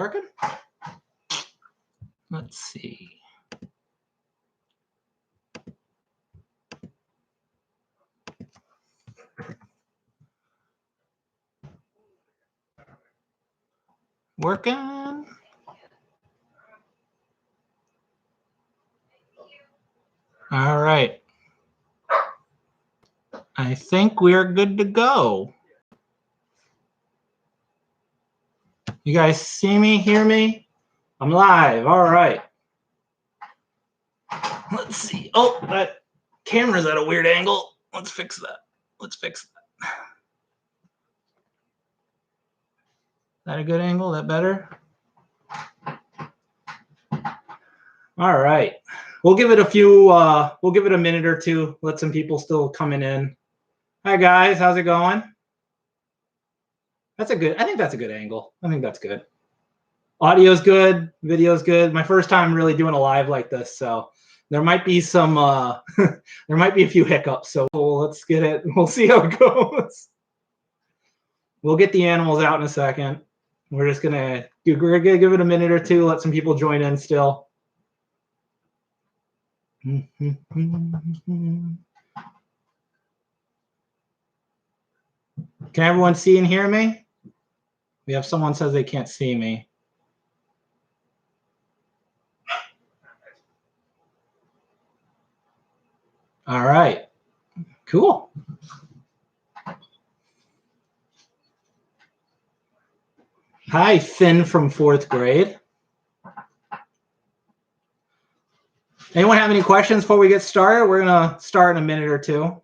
Working? Let's see. Working. All right. I think we're good to go. You guys see me, hear me? I'm live. All right. Let's see. Oh, that camera's at a weird angle. Let's fix that. Let's fix that. Is that a good angle? That better? All right. We'll give it a few, we'll give it a minute or two. Let some people still coming in. Hi guys, how's it going? That's a good, I think that's a good angle. I think that's good. Audio's good, video's good. My first time really doing a live like this, so there might be some, there might be a few hiccups. So let's get it. We'll see how it goes. We'll get the animals out in a second. We're just gonna give it a minute or two. Let some people join in still. Can everyone see and hear me? We have someone says they can't see me. All right, cool. Hi, Finn from 4th grade. Anyone have any questions before we get started? We're gonna start in a minute or two.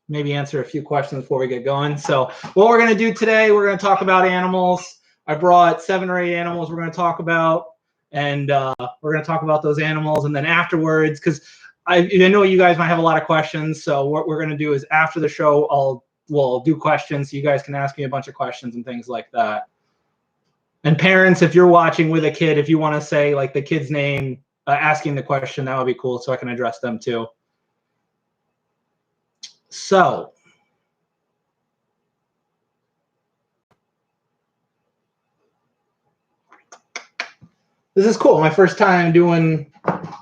Maybe answer a few questions before we get going. So what we're going to do today, we're going to talk about animals. I brought 7 or 8 animals we're going to talk about, and we're going to talk about those animals. And then afterwards, because I know you guys might have a lot of questions, so what we're going to do is after the show, we'll do questions so you guys can ask me a bunch of questions and things like that. And parents, if you're watching with a kid, if you want to say like the kid's name, asking the question, that would be cool so I can address them too. So, this is cool. My first time doing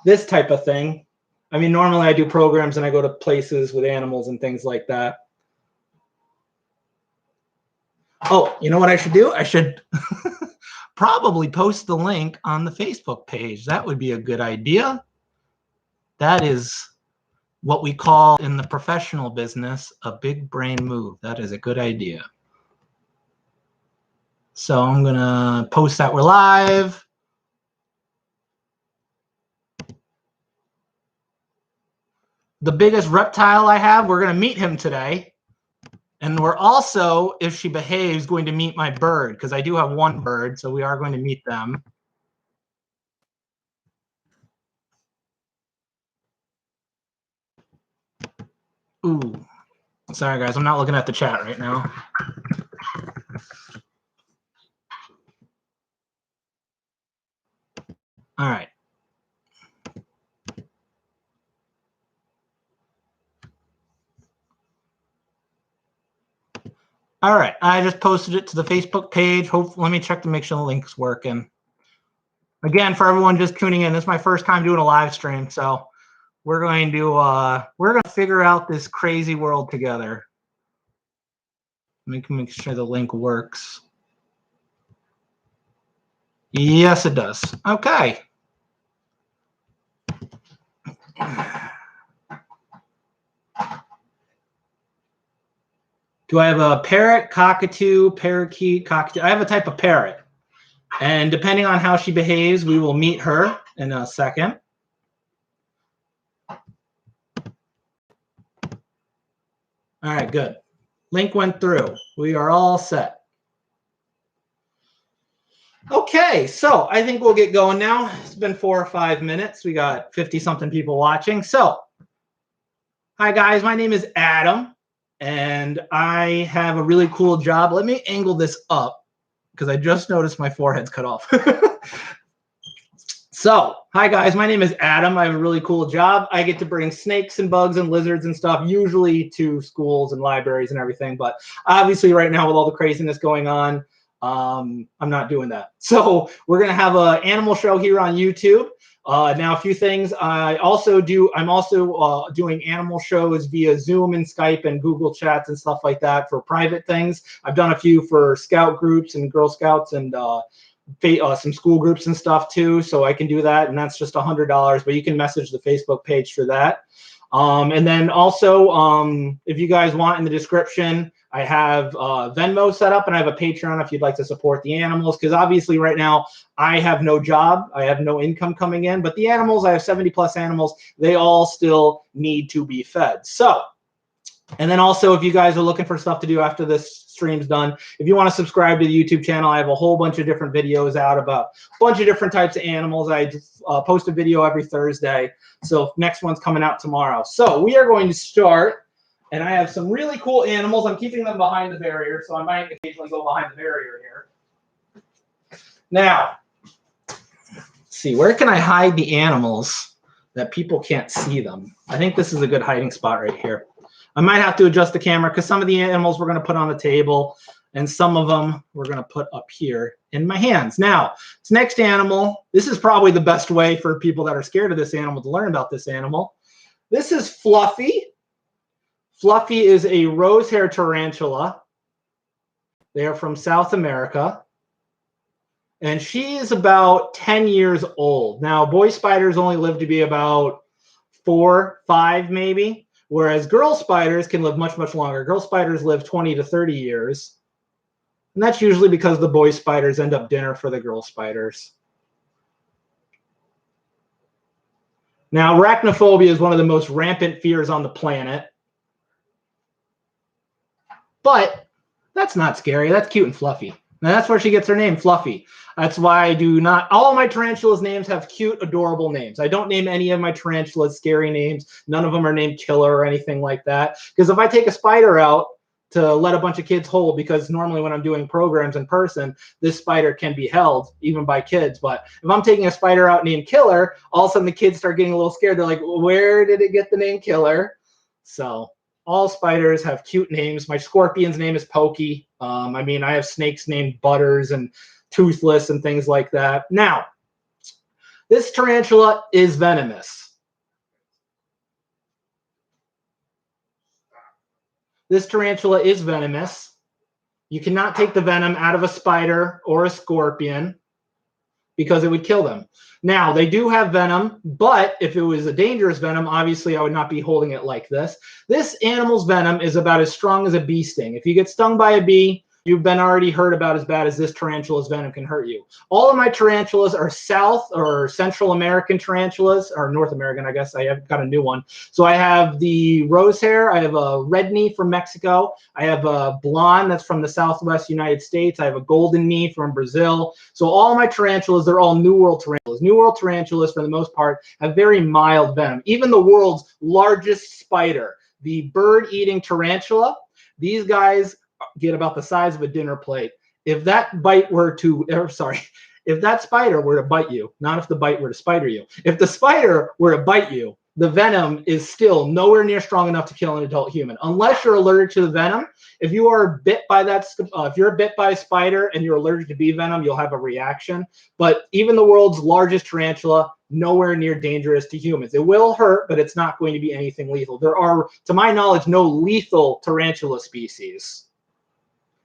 this type of thing. I mean, normally I do programs and I go to places with animals and things like that. Oh, you know what I should do? I should probably post the link on the Facebook page. That would be a good idea. That is what we call in the professional business a big brain move. That is a good idea. So I'm going to post that we're live. The biggest reptile I have, we're going to meet him today. And we're also, if she behaves, going to meet my bird, because I do have 1 bird, so we are going to meet them. Ooh, sorry guys, I'm not looking at the chat right now. All right. All right, I just posted it to the Facebook page. Let me check to make sure the link's working. Again, for everyone just tuning in, this is my first time doing a live stream, so we're going to figure out this crazy world together. Make sure the link works. Yes, it does. Okay. Do I have a parrot, cockatoo, parakeet, cockatoo? I have a type of parrot. And depending on how she behaves, we will meet her in a second. All right, good. Link went through. We are all set. Okay, so I think we'll get going now. It's been 4 or 5 minutes. We got 50-something people watching. So, hi guys, my name is Adam, and I have a really cool job. Let me angle this up because I just noticed my forehead's cut off. So, hi guys, my name is Adam. I have a really cool job. I get to bring snakes and bugs and lizards and stuff, usually to schools and libraries and everything. But obviously right now with all the craziness going on, I'm not doing that. So we're going to have an animal show here on YouTube. Now, a few things. I'm also doing animal shows via Zoom and Skype and Google Chats and stuff like that for private things. I've done a few for scout groups and Girl Scouts and some school groups and stuff too. So I can do that, and that's just $100. But you can message the Facebook page for that. And then also, if you guys want, in the description, I have Venmo set up, and I have a Patreon if you'd like to support the animals, because obviously right now I have no job. I have no income coming in, but the animals, I have 70 plus animals. They all still need to be fed. So, and then also, if you guys are looking for stuff to do after this stream's done, if you want to subscribe to the YouTube channel, I have a whole bunch of different videos out about a bunch of different types of animals. I post a video every Thursday. So next one's coming out tomorrow. So we are going to start, and I have some really cool animals. I'm keeping them behind the barrier, so I might occasionally go behind the barrier here. Now, let's see, where can I hide the animals that people can't see them? I think this is a good hiding spot right here. I might have to adjust the camera because some of the animals we're going to put on the table, and some of them we're going to put up here in my hands. Now, this next animal, this is probably the best way for people that are scared of this animal to learn about this animal. This is Fluffy. Fluffy is a rose-hair tarantula. They are from South America. And she is about 10 years old. Now, boy spiders only live to be about 4, 5 maybe. Whereas girl spiders can live much, much longer. Girl spiders live 20 to 30 years. And that's usually because the boy spiders end up dinner for the girl spiders. Now, arachnophobia is one of the most rampant fears on the planet. But that's not scary. That's cute and fluffy. And that's where she gets her name, Fluffy. That's why I do not, all of my tarantulas' names have cute, adorable names. I don't name any of my tarantulas scary names. None of them are named Killer or anything like that. Because if I take a spider out to let a bunch of kids hold, because normally when I'm doing programs in person, this spider can be held even by kids. But if I'm taking a spider out named Killer, all of a sudden the kids start getting a little scared. They're like, where did it get the name Killer? So all spiders have cute names. My scorpion's name is Pokey. I mean, I have snakes named Butters and Toothless and things like that. Now, this tarantula is venomous. This tarantula is venomous. You cannot take the venom out of a spider or a scorpion because it would kill them. Now, they do have venom, but if it was a dangerous venom, obviously I would not be holding it like this. This animal's venom is about as strong as a bee sting. If you get stung by a bee, you've been already hurt about as bad as this tarantula's venom can hurt you. All of my tarantulas are South or Central American tarantulas, or North American, I guess. I have got a new one. So I have the rose hair. I have a red knee from Mexico. I have a blonde that's from the Southwest United States. I have a golden knee from Brazil. So all my tarantulas, they're all New World tarantulas. New World tarantulas, for the most part, have very mild venom. Even the world's largest spider, the bird-eating tarantula, these guys get about the size of a dinner plate. If that bite were to, if that spider were to bite you, not if the bite were to spider you, if the spider were to bite you, the venom is still nowhere near strong enough to kill an adult human, unless you're allergic to the venom. If you are bit by that, if you're bit by a spider and you're allergic to bee venom, you'll have a reaction. But even the world's largest tarantula, nowhere near dangerous to humans. It will hurt, but it's not going to be anything lethal. There are, to my knowledge, no lethal tarantula species.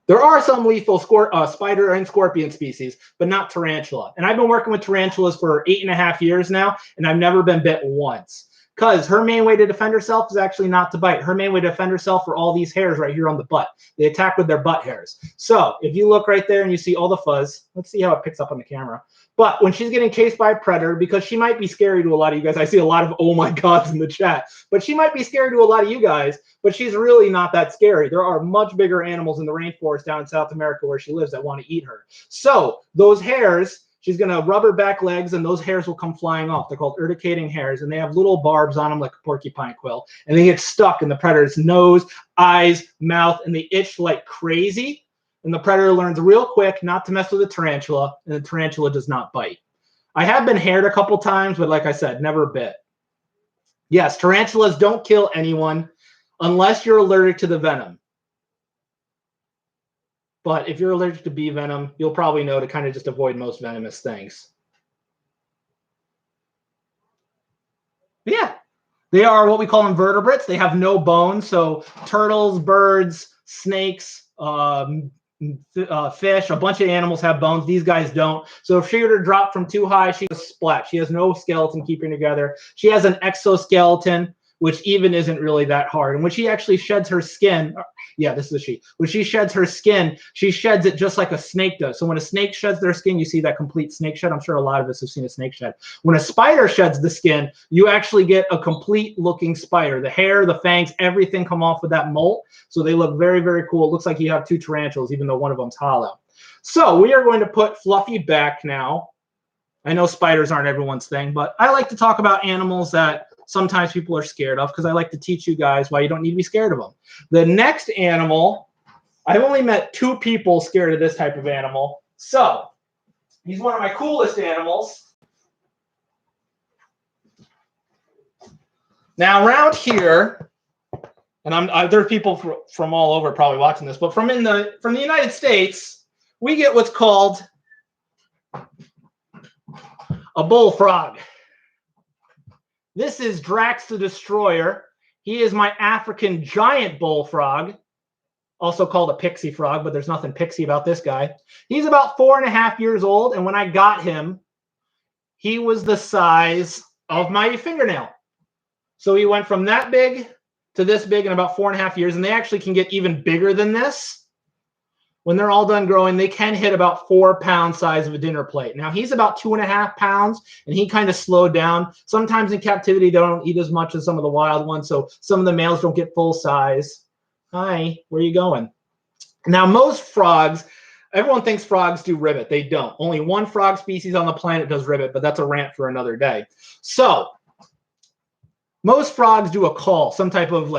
There are some lethal spider and scorpion species, but not tarantula. And I've been working with tarantulas for 8.5 years now, and I've never been bit once. Because her main way to defend herself is actually not to bite. Her main way to defend herself are all these hairs right here on the butt. They attack with their butt hairs. So if you look right there and you see all the fuzz, let's see how it picks up on the camera. But when she's getting chased by a predator, because she might be scary to a lot of you guys, I see a lot of oh my gods in the chat, but she might be scary to a lot of you guys, but she's really not that scary. There are much bigger animals in the rainforest down in South America where she lives that want to eat her. So those hairs, she's going to rub her back legs, and those hairs will come flying off. They're called irritating hairs, and they have little barbs on them like a porcupine quill, and they get stuck in the predator's nose, eyes, mouth, and they itch like crazy. And the predator learns real quick not to mess with the tarantula, and the tarantula does not bite. I have been haired a couple times, but like I said, never bit. Yes, tarantulas don't kill anyone unless you're allergic to the venom. But if you're allergic to bee venom, you'll probably know to kind of just avoid most venomous things. But yeah, they are what we call invertebrates. They have no bones. So turtles, birds, snakes, fish, a bunch of animals have bones. These guys don't. So if she were to drop from too high, she would splat. She has no skeleton keeping together. She has an exoskeleton, which even isn't really that hard. And when she actually sheds her skin, yeah, this is a she. When she sheds her skin, she sheds it just like a snake does. So when a snake sheds their skin, you see that complete snake shed. I'm sure a lot of us have seen a snake shed. When a spider sheds the skin, you actually get a complete looking spider. The hair, the fangs, everything come off with that molt. So they look very, very cool. It looks like you have two tarantulas, even though one of them's hollow. So we are going to put Fluffy back now. I know spiders aren't everyone's thing, but I like to talk about animals that sometimes people are scared of because I like to teach you guys why you don't need to be scared of them. The next animal, I've only met 2 people scared of this type of animal. So he's one of my coolest animals. Now around here, and there are people from all over probably watching this, but from the United States, we get what's called a bullfrog. This is Drax the Destroyer. He is my African giant bullfrog, also called a pixie frog, but there's nothing pixie about this guy. He's about 4.5 years old, and when I got him, he was the size of my fingernail. So he went from that big to this big in about 4.5 years, and they actually can get even bigger than this. When they're all done growing, they can hit about 4 pound size of a dinner plate. Now, he's about 2.5 pounds, and he kind of slowed down. Sometimes in captivity, they don't eat as much as some of the wild ones, so some of the males don't get full size. Hi, where are you going? Now, most frogs, everyone thinks frogs do ribbit. They don't. Only one frog species on the planet does ribbit, but that's a rant for another day. So, most frogs do a call, some type of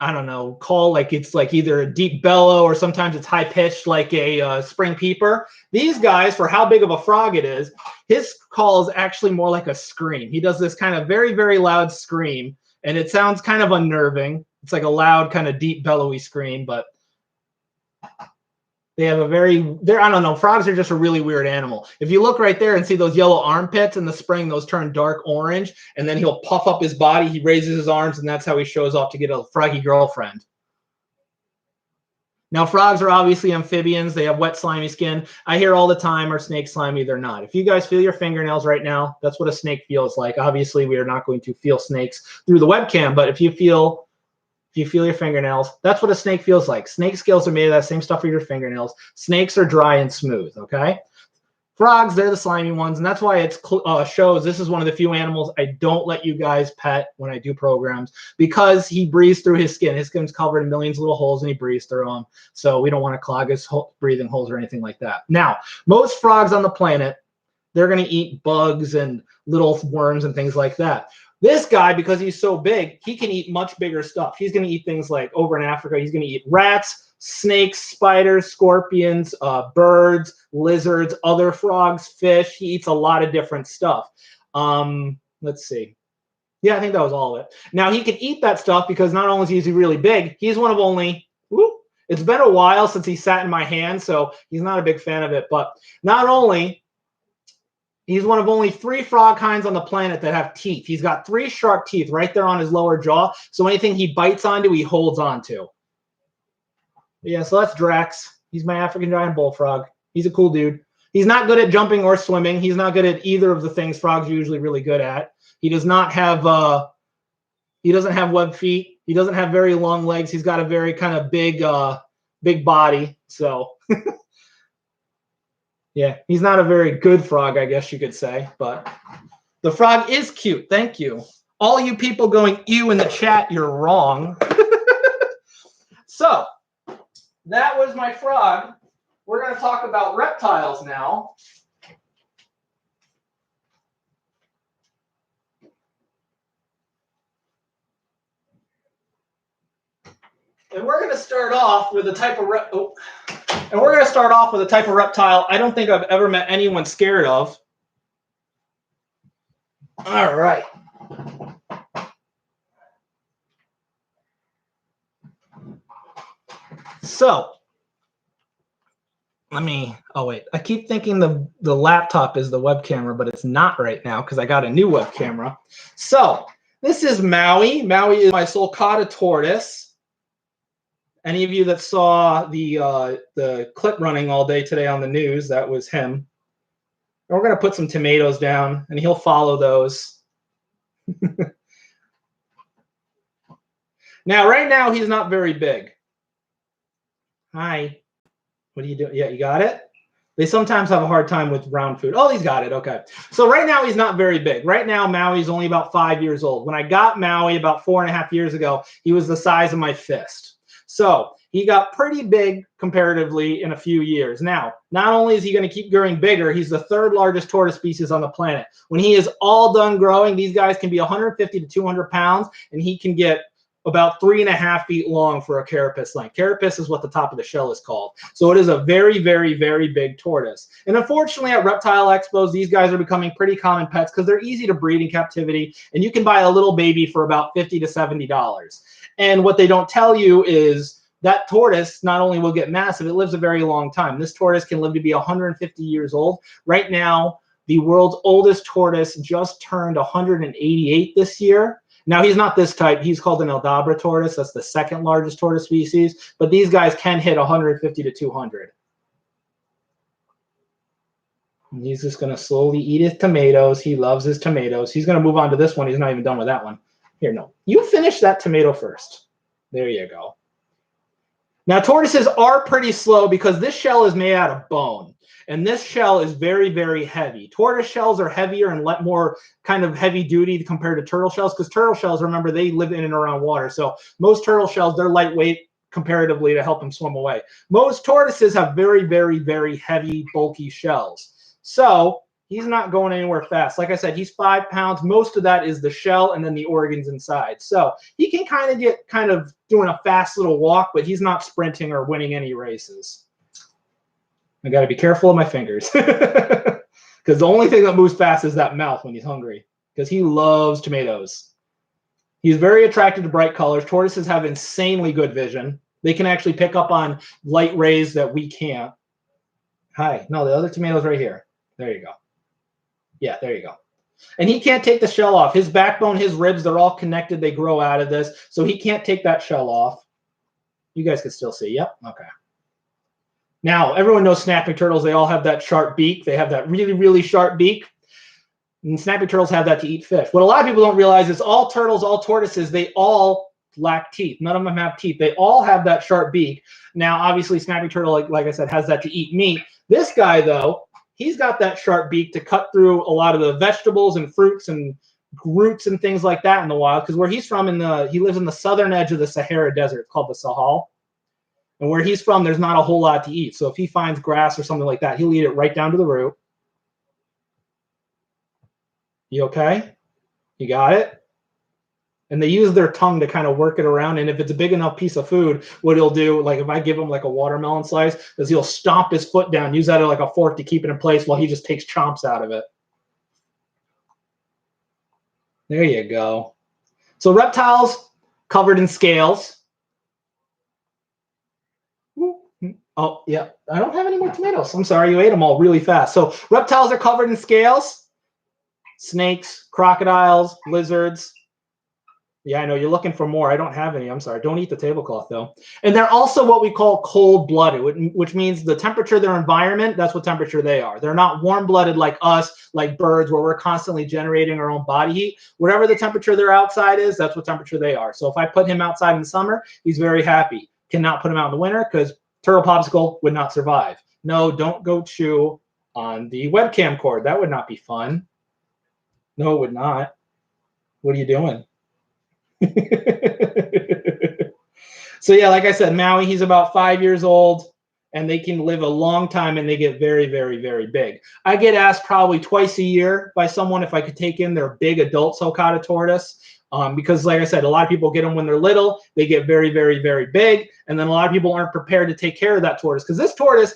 I don't know, call, like it's like either a deep bellow or sometimes it's high pitched like a spring peeper. These guys, for how big of a frog it is, his call is actually more like a scream. He does this kind of very, very loud scream, and it sounds kind of unnerving. It's like a loud, kind of deep, bellowy scream, but they have a I don't know, frogs are just a really weird animal. If you look right there and see those yellow armpits in the spring, those turn dark orange, and then he'll puff up his body, he raises his arms, and that's how he shows off to get a froggy girlfriend. Now, frogs are obviously amphibians. They have wet, slimy skin. I hear all the time, are snakes slimy? They're not. If you guys feel your fingernails right now, that's what a snake feels like. Obviously, we are not going to feel snakes through the webcam, but if you feel your fingernails, that's what a snake feels like. Snake scales are made of that same stuff for your fingernails. Snakes are dry and smooth, okay? Frogs, they're the slimy ones, and that's why it shows this is one of the few animals I don't let you guys pet when I do programs because he breathes through his skin. His skin's covered in millions of little holes, and he breathes through them, so we don't want to clog his breathing holes or anything like that. Now, most frogs on the planet, they're going to eat bugs and little worms and things like that. This guy, because he's so big, he can eat much bigger stuff. He's going to eat things like, over in Africa, he's going to eat rats, snakes, spiders, scorpions, birds, lizards, other frogs, fish. He eats a lot of different stuff. Let's see. Yeah, I think that was all of it. Now, he can eat that stuff because not only is he really big, he's one of only, it's been a while since he sat in my hand, so he's not a big fan of it. But not only, he's one of only 3 frog kinds on the planet that have teeth. He's got 3 sharp teeth right there on his lower jaw. So anything he bites onto, he holds onto. Yeah, so that's Drax. He's my African giant bullfrog. He's a cool dude. He's not good at jumping or swimming. He's not good at either of the things frogs are usually really good at. He does not have he doesn't have web feet. He doesn't have very long legs. He's got a very kind of big body. So yeah, he's not a very good frog, I guess you could say, but the frog is cute. Thank you. All you people going ew in the chat, you're wrong. So that was my frog. We're going to talk about reptiles now. And we're going to start off with a type of reptile I don't think I've ever met anyone scared of. All right. So Let me, oh wait, I keep thinking the laptop is the web camera, but it's not right now because I got a new web camera. So this is Maui. Maui is my sulcata tortoise. Any of you that saw the clip running all day today on the news, that was him. And we're going to put some tomatoes down, and he'll follow those. Now, right now, he's not very big. Hi. What are you doing? Yeah, you got it? They sometimes have a hard time with round food. Oh, he's got it. Okay. So right now, he's not very big. Right now, Maui's only about 5 years old. When I got Maui about 4.5 years ago, he was the size of my fist. So he got pretty big comparatively in a few years. Now, not only is he going to keep growing bigger, he's the 3rd largest tortoise species on the planet. When he is all done growing, these guys can be 150 to 200 pounds, and he can get about 3.5 feet long for a carapace length. Carapace is what the top of the shell is called. So it is a very, very, very big tortoise. And unfortunately, at reptile expos, these guys are becoming pretty common pets because they're easy to breed in captivity, and you can buy a little baby for about $50 to $70. And what they don't tell you is that tortoise not only will get massive, it lives a very long time. This tortoise can live to be 150 years old. Right now, the world's oldest tortoise just turned 188 this year. Now, he's not this type. He's called an Algebra Tortoise. That's the 2nd largest tortoise species. But these guys can hit 150 to 200. And he's just going to slowly eat his tomatoes. He loves his tomatoes. He's going to move on to this one. He's not even done with that one. Here, no. You finish that tomato first. There you go. Now, tortoises are pretty slow because this shell is made out of bone. And this shell is very, very heavy. Tortoise shells are heavier and more kind of heavy duty compared to turtle shells because turtle shells, remember, they live in and around water. So most turtle shells, they're lightweight comparatively to help them swim away. Most tortoises have very, very, very heavy, bulky shells. So he's not going anywhere fast. Like I said, he's 5 pounds. Most of that is the shell and then the organs inside. So he can get doing a fast little walk, but he's not sprinting or winning any races. I got to be careful of my fingers because the only thing that moves fast is that mouth when he's hungry because he loves tomatoes. He's very attracted to bright colors. Tortoises have insanely good vision. They can actually pick up on light rays that we can't. Hi. No, the other tomato's right here. There you go. Yeah, there you go. And he can't take the shell off. His backbone, his ribs, they're all connected. They grow out of this. So he can't take that shell off. You guys can still see. Yep. Okay. Now, everyone knows snapping turtles. They all have that sharp beak. They have that really, really sharp beak. And snapping turtles have that to eat fish. What a lot of people don't realize is all turtles, all tortoises, they all lack teeth. None of them have teeth. They all have that sharp beak. Now, obviously, snapping turtle, like I said, has that to eat meat. This guy, though, he's got that sharp beak to cut through a lot of the vegetables and fruits and roots and things like that in the wild. Because where he's from, he lives in the southern edge of the Sahara Desert. It's called the Sahel. And where he's from, there's not a whole lot to eat. So if he finds grass or something like that, he'll eat it right down to the root. You okay? You got it? And they use their tongue to kind of work it around. And if it's a big enough piece of food, what he'll do, like if I give him like a watermelon slice, is he'll stomp his foot down, use that as like a fork to keep it in place while he just takes chomps out of it. There you go. So reptiles covered in scales. Oh, yeah. I don't have any more tomatoes. I'm sorry. You ate them all really fast. So reptiles are covered in scales. Snakes, crocodiles, lizards. Yeah, I know. You're looking for more. I don't have any. I'm sorry. Don't eat the tablecloth, though. And they're also what we call cold-blooded, which means the temperature of their environment, that's what temperature they are. They're not warm-blooded like us, like birds, where we're constantly generating our own body heat. Whatever the temperature their outside is, that's what temperature they are. So if I put him outside in the summer, he's very happy. Cannot put him out in the winter because turtle popsicle would not survive. No, don't go chew on the webcam cord. That would not be fun. No, it would not. What are you doing? So yeah, like I said, Maui, he's about 5 years old, and they can live a long time, and they get very, very, very big. I get asked probably twice a year by someone if I could take in their big adult sulcata tortoise. Because like I said, a lot of people get them when they're little. They get very, very, very big. And then a lot of people aren't prepared to take care of that tortoise. Because this tortoise,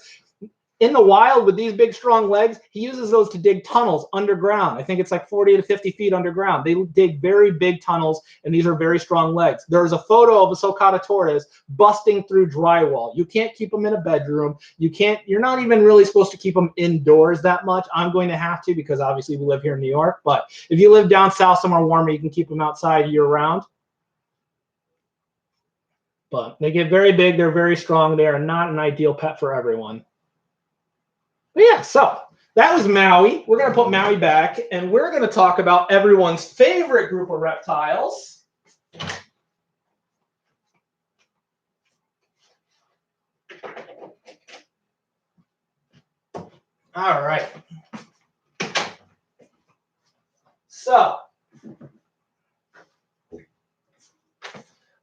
In the wild, with these big, strong legs, he uses those to dig tunnels underground. I think it's like 40 to 50 feet underground. They dig very big tunnels, and these are very strong legs. There's a photo of a sulcata tortoise busting through drywall. You can't keep them in a bedroom. You're not even really supposed to keep them indoors that much. I'm going to have to because obviously we live here in New York. But if you live down south somewhere warmer, you can keep them outside year round. But they get very big. They're very strong. They are not an ideal pet for everyone. But yeah, so that was Maui. We're going to put Maui back, and we're going to talk about everyone's favorite group of reptiles. All right. So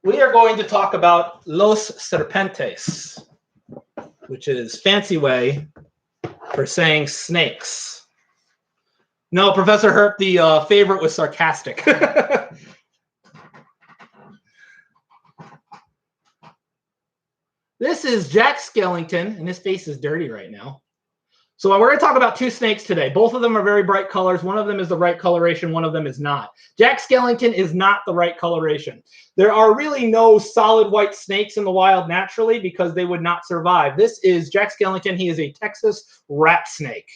we are going to talk about los serpentes, which is fancy way for saying snakes. No, Professor Herp, the favorite was sarcastic. This is Jack Skellington, and his face is dirty right now. So we're going to talk about two snakes today. Both of them are very bright colors. One of them is the right coloration. One of them is not. Jack Skellington is not the right coloration. There are really no solid white snakes in the wild naturally because they would not survive. This is Jack Skellington. He is a Texas rat snake.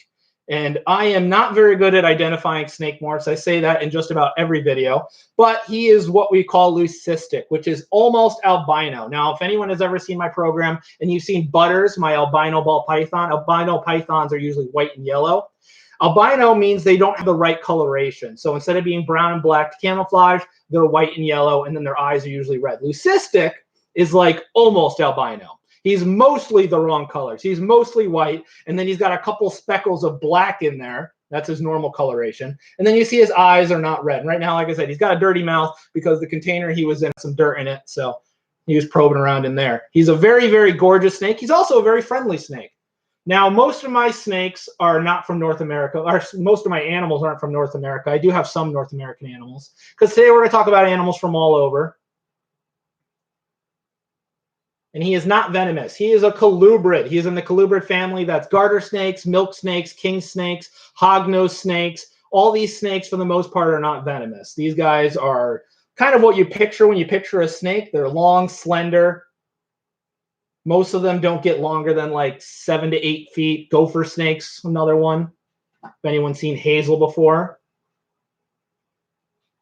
And I am not very good at identifying snake morphs. I say that in just about every video. But he is what we call leucistic, which is almost albino. Now, if anyone has ever seen my program and you've seen Butters, my albino ball python, albino pythons are usually white and yellow. Albino means they don't have the right coloration. So instead of being brown and black to camouflage, they're white and yellow, and then their eyes are usually red. Leucistic is like almost albino. He's mostly the wrong colors. He's mostly white, and then he's got a couple speckles of black in there. That's his normal coloration. And then you see his eyes are not red. And right now, like I said, he's got a dirty mouth because the container he was in had some dirt in it, so he was probing around in there. He's a very, very gorgeous snake. He's also a very friendly snake. Now, most of my snakes are not from North America, or most of my animals aren't from North America. I do have some North American animals, because today we're going to talk about animals from all over. And he is not venomous. He is a colubrid. He is in the colubrid family. That's garter snakes, milk snakes, king snakes, hognose snakes. All these snakes, for the most part, are not venomous. These guys are kind of what you picture when you picture a snake. They're long, slender. Most of them don't get longer than like 7 to 8 feet. Gopher snakes, another one. If anyone's seen hazel before.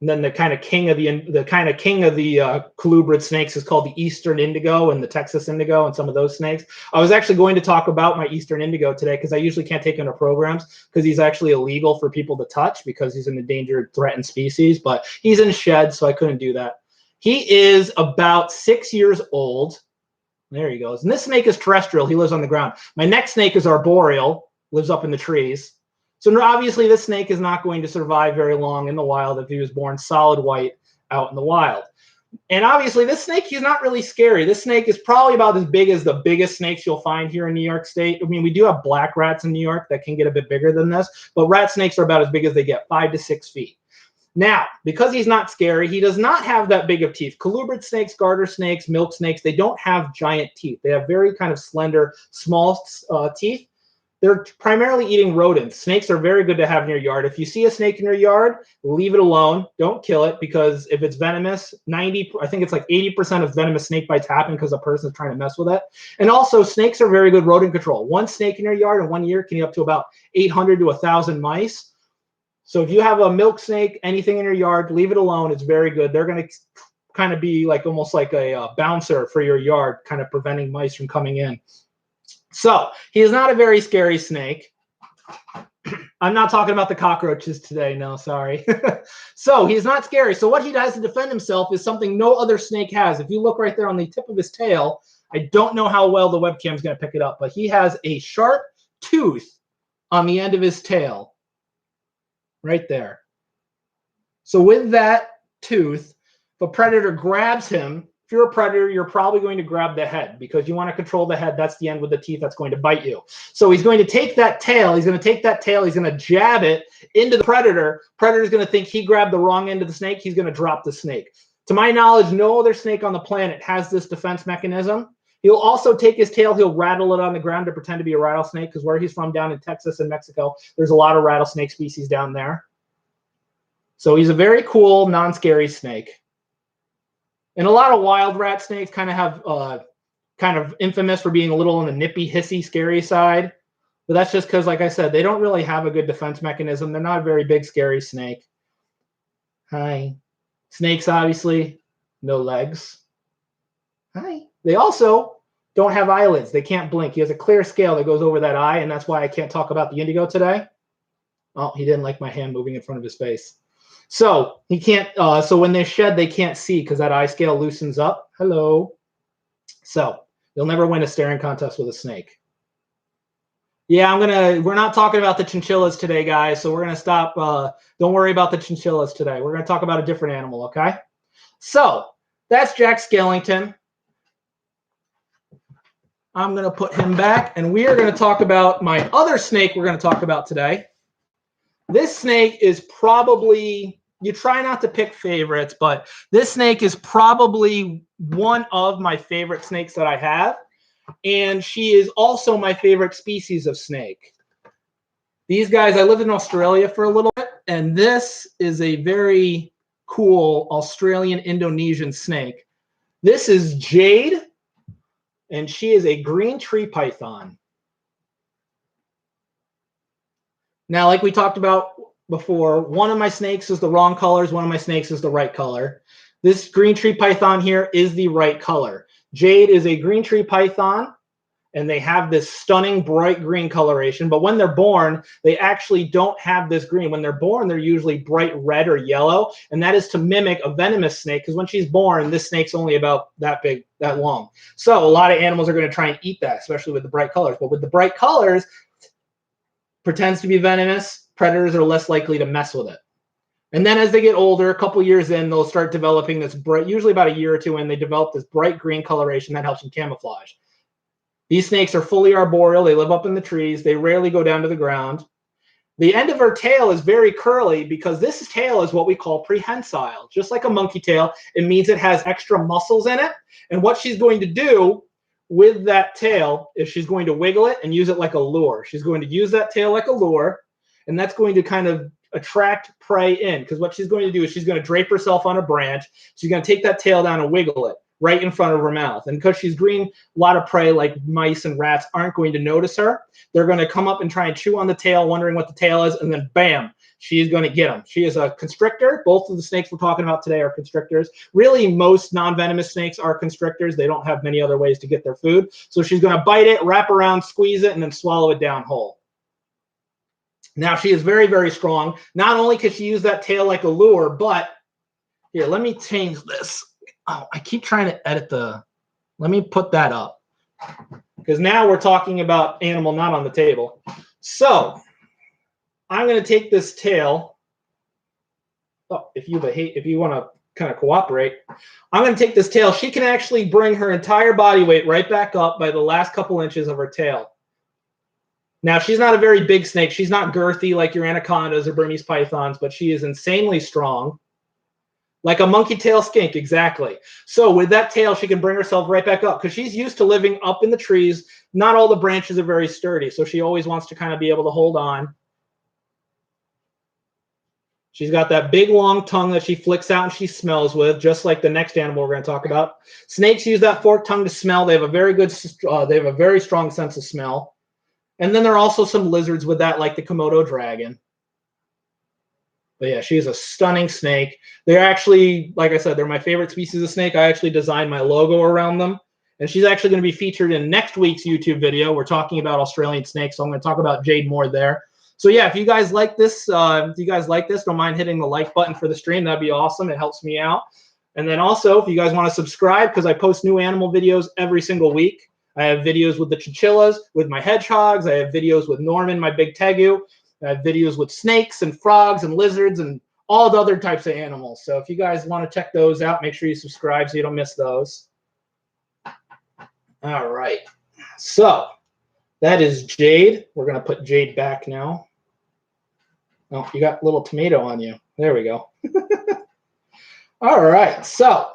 And then the kind of king of the colubrid snakes is called the Eastern indigo and the Texas indigo and some of those snakes. I was actually going to talk about my Eastern indigo today because I usually can't take him to programs because he's actually illegal for people to touch because he's an endangered, threatened species. But he's in sheds, so I couldn't do that. He is about 6 years old. There he goes. And this snake is terrestrial. He lives on the ground. My next snake is arboreal, lives up in the trees. So obviously this snake is not going to survive very long in the wild if he was born solid white out in the wild. And obviously this snake, he's not really scary. This snake is probably about as big as the biggest snakes you'll find here in New York State. I mean, we do have black rats in New York that can get a bit bigger than this, but rat snakes are about as big as they get, 5 to 6 feet. Now, because he's not scary, he does not have that big of teeth. Colubrid snakes, garter snakes, milk snakes, they don't have giant teeth. They have very kind of slender, small teeth. They're primarily eating rodents. Snakes are very good to have in your yard. If you see a snake in your yard, leave it alone. Don't kill it because if it's venomous, I think it's like 80% of venomous snake bites happen because a person is trying to mess with it. And also, snakes are very good rodent control. One snake in your yard in 1 year can get up to about 800 to 1,000 mice. So if you have a milk snake, anything in your yard, leave it alone. It's very good. They're going to kind of be like almost like a bouncer for your yard, kind of preventing mice from coming in. So he is not a very scary snake. I'm not talking about the cockroaches today. No, sorry. So he's not scary. So what he does to defend himself is something no other snake has. If you look right there on the tip of his tail, I don't know how well the webcam is going to pick it up, but he has a sharp tooth on the end of his tail. Right there. So with that tooth, if a predator grabs him, if you're a predator, you're probably going to grab the head because you want to control the head. That's the end with the teeth that's going to bite you. So he's going to take that tail. He's going to jab it into the predator. Predator's going to think he grabbed the wrong end of the snake. He's going to drop the snake. To my knowledge, no other snake on the planet has this defense mechanism. He'll also take his tail, he'll rattle it on the ground to pretend to be a rattlesnake, because where he's from down in Texas and Mexico, there's a lot of rattlesnake species down there. So he's a very cool, non-scary snake. And a lot of wild rat snakes kind of have kind of infamous for being a little on the nippy, hissy, scary side. But that's just because, like I said, they don't really have a good defense mechanism. They're not a very big, scary snake. Hi. Snakes, obviously, no legs. Hi. They also don't have eyelids. They can't blink. He has a clear scale that goes over that eye, and that's why I can't talk about the indigo today. Oh, he didn't like my hand moving in front of his face. So he can't. So when they shed, they can't see because that eye scale loosens up. Hello. So you'll never win a staring contest with a snake. Yeah, we're not talking about the chinchillas today, guys. So we're gonna stop. Don't worry about the chinchillas today. We're gonna talk about a different animal, okay? So that's Jack Skellington. I'm gonna put him back, and we are gonna talk about my other snake we're gonna talk about today. This snake is probably, you try not to pick favorites, but this snake is probably one of my favorite snakes that I have. And she is also my favorite species of snake. These guys, I lived in Australia for a little bit, and this is a very cool Australian Indonesian snake. This is Jade, and she is a green tree python. Now, like we talked about before, one of my snakes is the wrong colors, one of my snakes is the right color. This green tree python here is the right color. Jade is a green tree python, and they have this stunning bright green coloration. But when they're born, they actually don't have this green. When they're born, they're usually bright red or yellow, and that is to mimic a venomous snake, because when she's born, this snake's only about that big, that long. So a lot of animals are going to try and eat that, especially with the bright colors. But with the bright colors, pretends to be venomous, predators are less likely to mess with it. And then as they get older, a couple years in, they'll start developing this bright, usually about a year or two in, they develop this bright green coloration that helps them camouflage. These snakes are fully arboreal. They live up in the trees. They rarely go down to the ground. The end of her tail is very curly because this tail is what we call prehensile. Just like a monkey tail, it means it has extra muscles in it. And what she's going to do with that tail is she's going to wiggle it and use it like a lure. She's going to use that tail like a lure, and that's going to kind of attract prey in, because what she's going to do is she's going to drape herself on a branch. She's going to take that tail down and wiggle it right in front of her mouth. And because she's green, a lot of prey like mice and rats aren't going to notice her. They're going to come up and try and chew on the tail, wondering what the tail is, and then bam, she's going to get them. She is a constrictor. Both of the snakes we're talking about today are constrictors. Really, most non-venomous snakes are constrictors. They don't have many other ways to get their food. So she's going to bite it, wrap around, squeeze it, and then swallow it down whole. Now, she is very, very strong. Not only can she use that tail like a lure, but here, let me change this. Oh, I keep trying to edit let me put that up, because now we're talking about animal not on the table. So I'm going to take this tail. Oh, if you want to kind of cooperate, I'm going to take this tail. She can actually bring her entire body weight right back up by the last couple inches of her tail. Now, she's not a very big snake. She's not girthy like your anacondas or Burmese pythons, but she is insanely strong. Like a monkey tail skink, exactly. So with that tail, she can bring herself right back up because she's used to living up in the trees. Not all the branches are very sturdy, so she always wants to kind of be able to hold on. She's got that big, long tongue that she flicks out and she smells with, just like the next animal we're going to talk about. Snakes use that forked tongue to smell. They have a very strong sense of smell. And then there are also some lizards with that, like the Komodo dragon. But yeah, she's a stunning snake. They're actually, like I said, they're my favorite species of snake. I actually designed my logo around them. And she's actually going to be featured in next week's YouTube video. We're talking about Australian snakes, so I'm going to talk about Jade more there. So yeah, if you guys like this, don't mind hitting the like button for the stream. That'd be awesome. It helps me out. And then also, if you guys want to subscribe, because I post new animal videos every single week. I have videos with the chinchillas, with my hedgehogs. I have videos with Norman, my big Tegu. I have videos with snakes and frogs and lizards and all the other types of animals. So if you guys want to check those out, make sure you subscribe so you don't miss those. All right. So that is Jade. We're going to put Jade back now. Oh, you got a little tomato on you. There we go. All right. So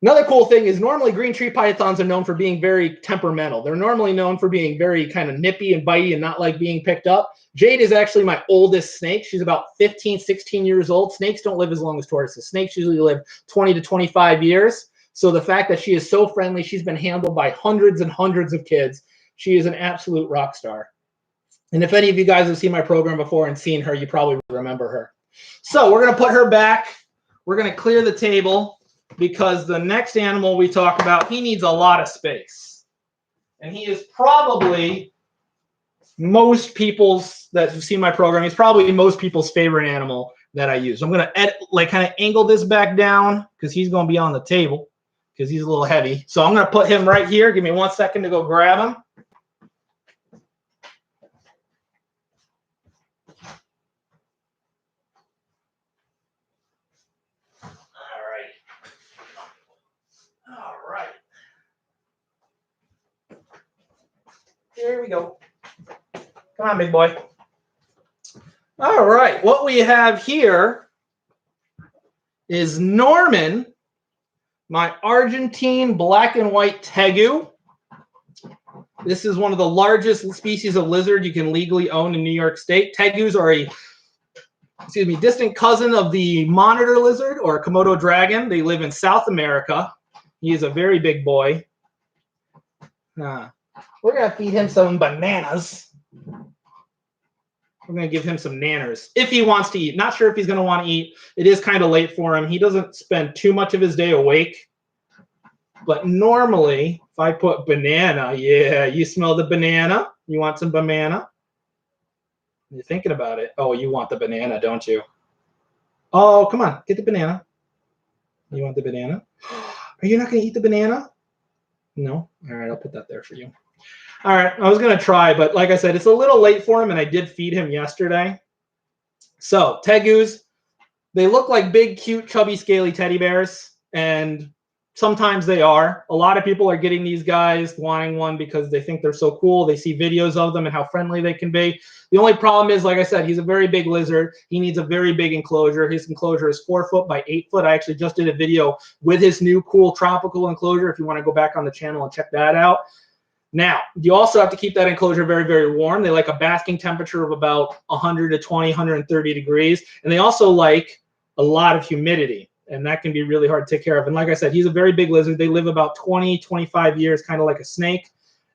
Another cool thing is normally green tree pythons are known for being very temperamental. They're normally known for being very kind of nippy and bitey and not like being picked up. Jade is actually my oldest snake. She's about 15, 16 years old. Snakes don't live as long as tortoises. Snakes usually live 20 to 25 years. So the fact that she is so friendly, she's been handled by hundreds and hundreds of kids. She is an absolute rock star. And if any of you guys have seen my program before and seen her, you probably remember her. So we're going to put her back. We're going to clear the table, because the next animal we talk about, he needs a lot of space. And he is probably most people's, that have seen my program, he's probably most people's favorite animal that I use. I'm going to kind of angle this back down because he's going to be on the table because he's a little heavy. So I'm going to put him right here. Give me 1 second to go grab him. All right. Here we go. Come on, big boy. All right. What we have here is Norman, my Argentine black and white Tegu. This is one of the largest species of lizard you can legally own in New York State. Tegus are a distant cousin of the monitor lizard or Komodo dragon. They live in South America. He is a very big boy. We're going to feed him some bananas. We're going to give him some nanners if he wants to eat. Not sure if he's going to want to eat. It is kind of late for him. He doesn't spend too much of his day awake. But normally, if I put banana, yeah, you smell the banana? You want some banana? You're thinking about it. Oh, you want the banana, don't you? Oh, come on. Get the banana. You want the banana? Are you not going to eat the banana? No? All right, I'll put that there for you. All right, I was going to try, but like I said, it's a little late for him, and I did feed him yesterday. So, Tegus, they look like big, cute, chubby, scaly teddy bears, and sometimes they are. A lot of people are getting these guys, wanting one because they think they're so cool. They see videos of them and how friendly they can be. The only problem is, like I said, he's a very big lizard. He needs a very big enclosure. His enclosure is 4 foot by 8 foot. I actually just did a video with his new cool tropical enclosure if you want to go back on the channel and check that out. Now, you also have to keep that enclosure very, very warm. They like a basking temperature of about 120, 130 degrees. And they also like a lot of humidity. And that can be really hard to take care of. And like I said, he's a very big lizard. They live about 20, 25 years, kind of like a snake.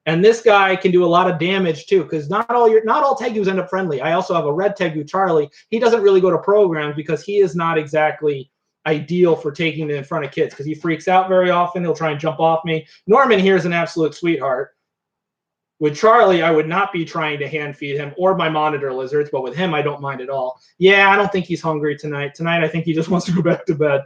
And this guy can do a lot of damage too, because not all Tegus end up friendly. I also have a red Tegu, Charlie. He doesn't really go to programs because he is not exactly ideal for taking it in front of kids because he freaks out very often. He'll try and jump off me. Norman here is an absolute sweetheart. With Charlie, I would not be trying to hand feed him or my monitor lizards, but with him, I don't mind at all. Yeah, I don't think he's hungry tonight. Tonight, I think he just wants to go back to bed.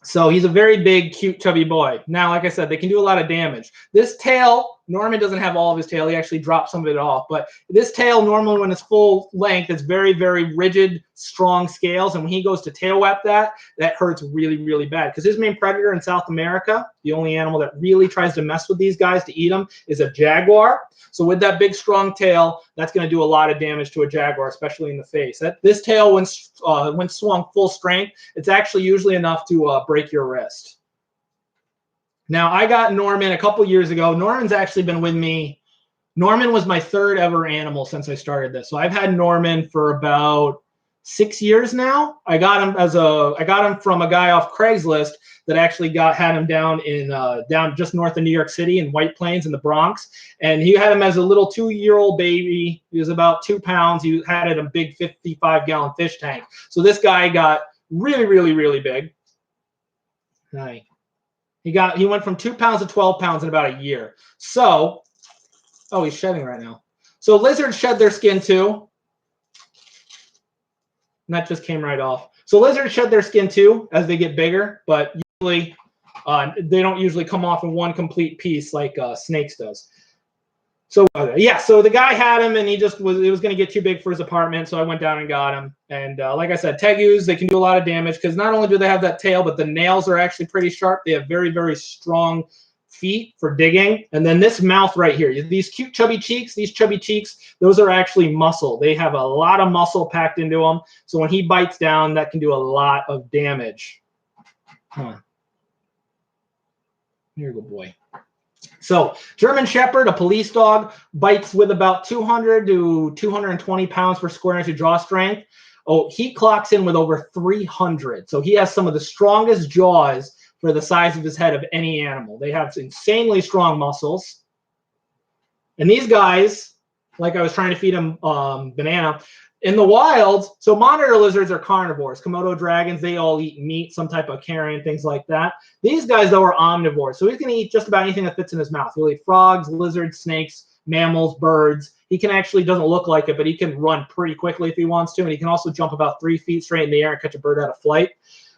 So he's a very big, cute, chubby boy. Now, like I said, they can do a lot of damage. This tail, Norman doesn't have all of his tail. He actually dropped some of it off. But this tail, normally when it's full length, it's very, very rigid, strong scales. And when he goes to tail whap that hurts really, really bad. Because his main predator in South America, the only animal that really tries to mess with these guys to eat them, is a jaguar. So with that big, strong tail, that's going to do a lot of damage to a jaguar, especially in the face. This tail, when swung full strength, it's actually usually enough to break your wrist. Now, I got Norman a couple years ago. Norman's actually been with me. Norman was my 3rd ever animal since I started this. So I've had Norman for about 6 years now. I got him from a guy off Craigslist that actually had him down just north of New York City in White Plains in the Bronx. And he had him as a little 2-year-old baby. He was about 2 pounds. He had it in a big 55-gallon fish tank. So this guy got really, really, really big. Right. He went from 2 pounds to 12 pounds in about a year. So, oh, he's shedding right now. So lizards shed their skin too. And that just came right off. So lizards shed their skin too as they get bigger, but usually they don't usually come off in one complete piece like snakes does. So yeah, so the guy had him and it was going to get too big for his apartment. So I went down and got him. And like I said, Tegus, they can do a lot of damage because not only do they have that tail, but the nails are actually pretty sharp. They have very, very strong feet for digging. And then this mouth right here, these cute chubby cheeks, those are actually muscle. They have a lot of muscle packed into them. So when he bites down, that can do a lot of damage. You're a good boy. So German Shepherd, a police dog, bites with about 200 to 220 pounds per square inch of jaw strength. Oh, he clocks in with over 300. So he has some of the strongest jaws for the size of his head of any animal. They have insanely strong muscles. And these guys, like I was trying to feed him banana, in the wild, so monitor lizards are carnivores. Komodo dragons, they all eat meat, some type of carrion, things like that. These guys, though, are omnivores. So he's going to eat just about anything that fits in his mouth. He'll eat frogs, lizards, snakes, mammals, birds. He can actually, doesn't look like it, but he can run pretty quickly if he wants to. And he can also jump about 3 feet straight in the air and catch a bird out of flight.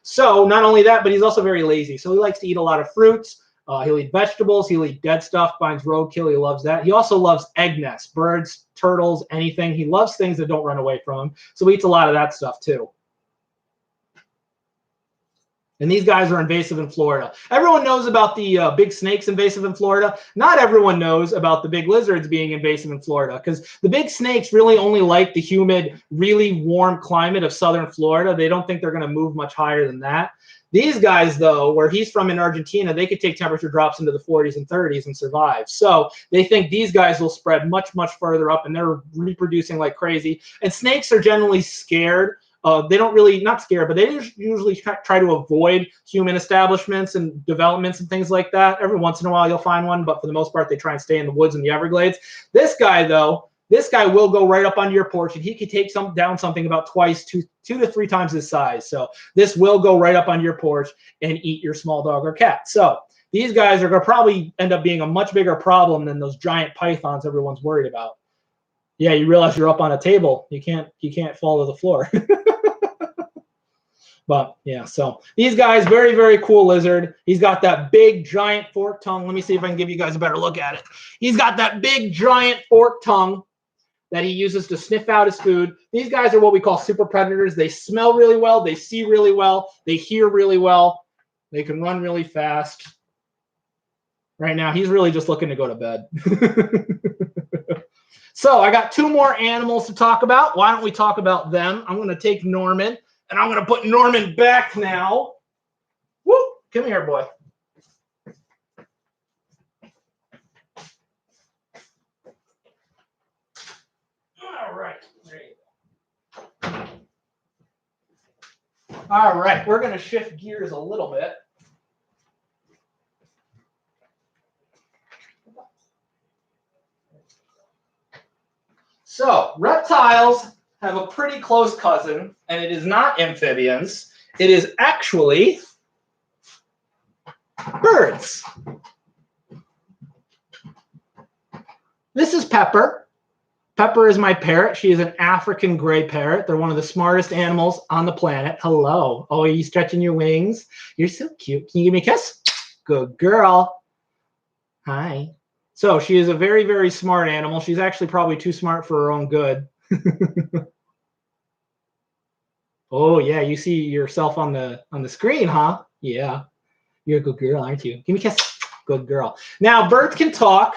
So not only that, but he's also very lazy. So he likes to eat a lot of fruits. He'll eat vegetables. He'll eat dead stuff, finds roadkill. He loves that. He also loves egg nests, birds, turtles, anything. He loves things that don't run away from him. So he eats a lot of that stuff too. And these guys are invasive in Florida. Everyone knows about the big snakes invasive in Florida. Not everyone knows about the big lizards being invasive in Florida, because the big snakes really only like the humid, really warm climate of southern Florida. They don't think they're going to move much higher than that. These guys, though, where he's from in Argentina, they could take temperature drops into the 40s and 30s and survive. So they think these guys will spread much, much further up, and they're reproducing like crazy. And snakes are generally scared. They don't really, not scared, but they usually try to avoid human establishments and developments and things like that. Every once in a while, you'll find one, but for the most part, they try and stay in the woods and the Everglades. This guy, though, this guy will go right up onto your porch, and he could take down something about two to three times his size. So this will go right up on your porch and eat your small dog or cat. So these guys are going to probably end up being a much bigger problem than those giant pythons everyone's worried about. Yeah, you realize you're up on a table. You can't fall to the floor. But yeah, so these guys, very, very cool lizard. He's got that big, giant forked tongue. Let me see if I can give you guys a better look at it. He's got that big, giant forked tongue that he uses to sniff out his food. These guys are what we call super predators. They smell really well. They see really well. They hear really well. They can run really fast. Right now, he's really just looking to go to bed. So I got 2 more animals to talk about. Why don't we talk about them? I'm going to take Norman, and I'm going to put Norman back now. Woo! Come here, boy. All right. There you go. All right. We're going to shift gears a little bit. So reptiles have a pretty close cousin, and it is not amphibians. It is actually birds. This is Pepper. Pepper is my parrot. She is an African gray parrot. They're one of the smartest animals on the planet. Hello. Oh, are you stretching your wings? You're so cute. Can you give me a kiss? Good girl. Hi. So she is a very, very smart animal. She's actually probably too smart for her own good. Oh, yeah. You see yourself on the screen, huh? Yeah. You're a good girl, aren't you? Give me a kiss. Good girl. Now, birds can talk.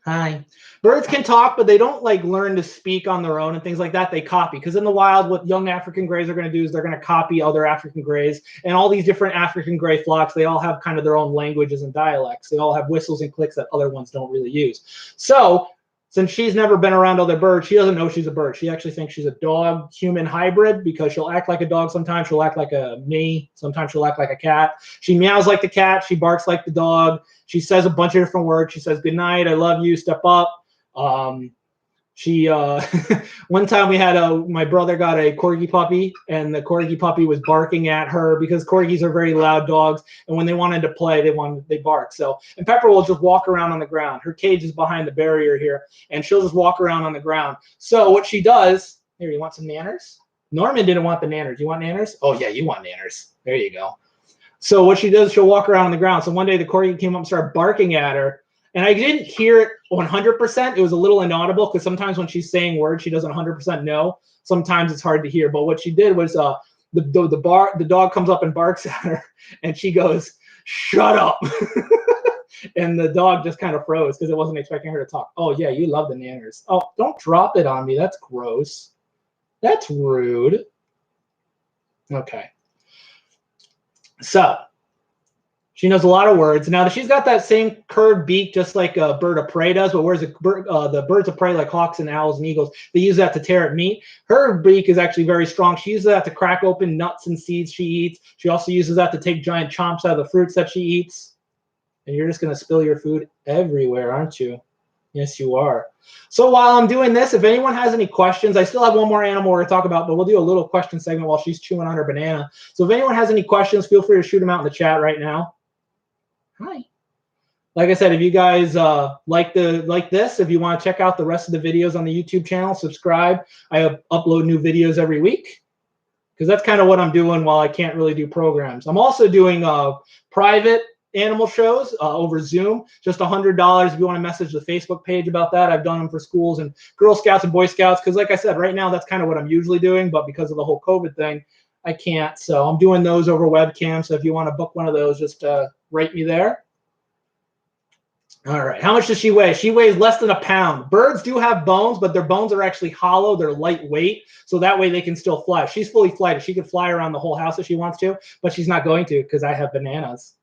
Hi. Birds can talk, but they don't like learn to speak on their own and things like that. They copy, because in the wild, what young African grays are going to do is they're going to copy other African grays, and all these different African gray flocks, they all have kind of their own languages and dialects. They all have whistles and clicks that other ones don't really use. So since she's never been around other birds, she doesn't know she's a bird. She actually thinks she's a dog-human hybrid, because she'll act like a dog sometimes. She'll act like me. Sometimes she'll act like a cat. She meows like the cat. She barks like the dog. She says a bunch of different words. She says, good night, I love you, step up. One time we had my brother got a corgi puppy, and the corgi puppy was barking at her, because corgis are very loud dogs, and when they wanted to play, they bark. So, and Pepper will just walk around on the ground. Her cage is behind the barrier here, and she'll just walk around on the ground. So what she does, here, you want some nanners? Norman didn't want the nanners. You want nanners? Oh yeah, you want nanners. There you go. So what she does, she'll walk around on the ground. So one day the corgi came up and started barking at her, and I didn't hear it 100%. It was a little inaudible, because sometimes when she's saying words, she doesn't 100% know. Sometimes it's hard to hear. But what she did was the dog comes up and barks at her, and she goes, shut up. And the dog just kind of froze, because it wasn't expecting her to talk. Oh, yeah, you love the nanners. Oh, don't drop it on me. That's gross. That's rude. Okay. So she knows a lot of words. Now, she's got that same curved beak, just like a bird of prey does, but whereas the birds of prey, like hawks and owls and eagles, they use that to tear at meat. Her beak is actually very strong. She uses that to crack open nuts and seeds she eats. She also uses that to take giant chomps out of the fruits that she eats. And you're just going to spill your food everywhere, aren't you? Yes, you are. So while I'm doing this, if anyone has any questions, I still have one more animal we're going to talk about, but we'll do a little question segment while she's chewing on her banana. So if anyone has any questions, feel free to shoot them out in the chat right now. Hi. Like I said, if you guys like this, if you want to check out the rest of the videos on the YouTube channel, subscribe. I upload new videos every week because that's kind of what I'm doing while I can't really do programs. I'm also doing private animal shows over Zoom, just $100 if you want to message the Facebook page about that. I've done them for schools and Girl Scouts and Boy Scouts because, like I said, right now that's kind of what I'm usually doing, but because of the whole COVID thing, I can't. So I'm doing those over webcam. So if you want to book one of those, just write me there. All right. How much does she weigh? She weighs less than a pound. Birds do have bones, but their bones are actually hollow. They're lightweight, so that way they can still fly. She's fully flighted. She could fly around the whole house if she wants to, but she's not going to because I have bananas.